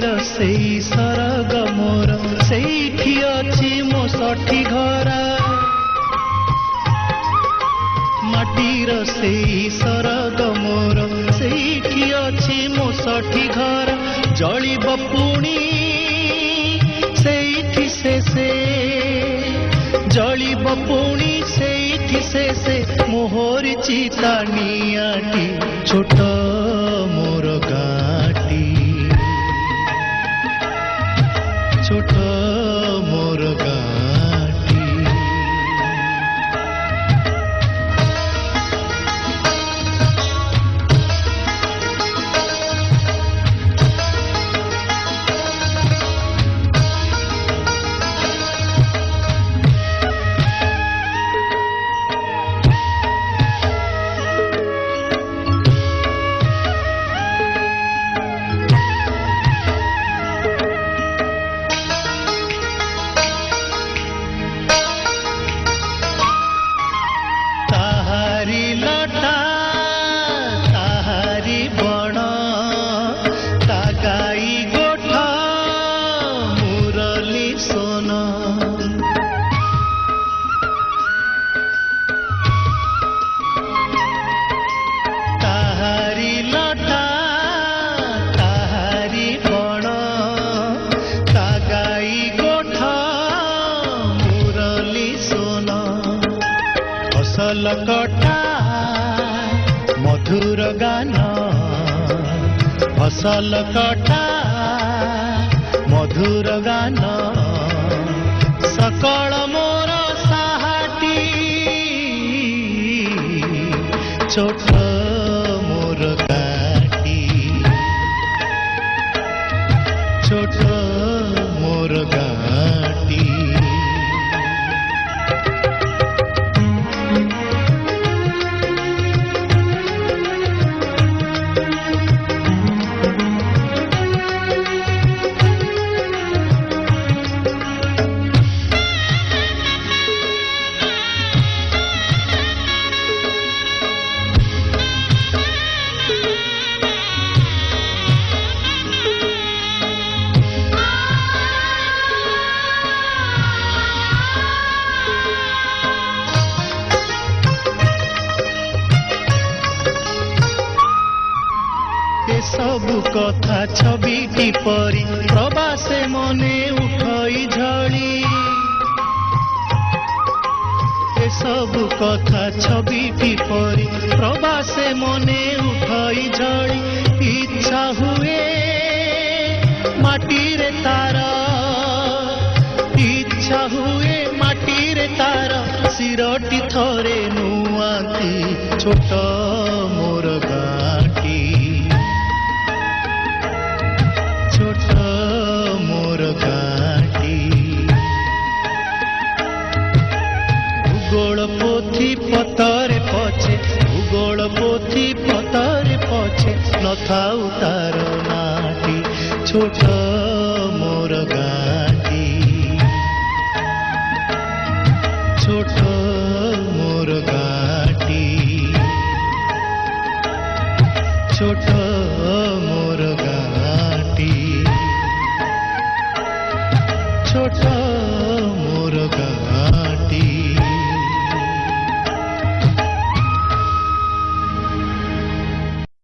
माटीर सेई सरग मोर सेठी अछि मो सठी घरा माटीर सेई सरग मोर सेठी अछि मो सठी घरा जलिब पुणी सेठी से जलिब पुणी सेठी से मोहर चिता नियाटी छोट मोर गाटी छोट मोर गाटी कटा मधुर गान फसल कटा मधुर गान सकल मोर साहाटी छोट मोर गाटी छोट मोर गाटी सबु कथा छविटी परी प्रवासे मने उठई झड़ी ए सबु कथा छविटी परी प्रवासे मने उठई झड़ी इच्छा हुए माटी रे तार इच्छा हुए माटी रे तार सिरटी थरे नुआती छोट मोर गाटी छोट मोर गाटी भूगोल पोथी पतरे पछे भूगोल पोथी पतरे पछे नथाउ तार नाटी छोट मोर गाटी छोट मोर गाटी छोट मोर गाटी छोट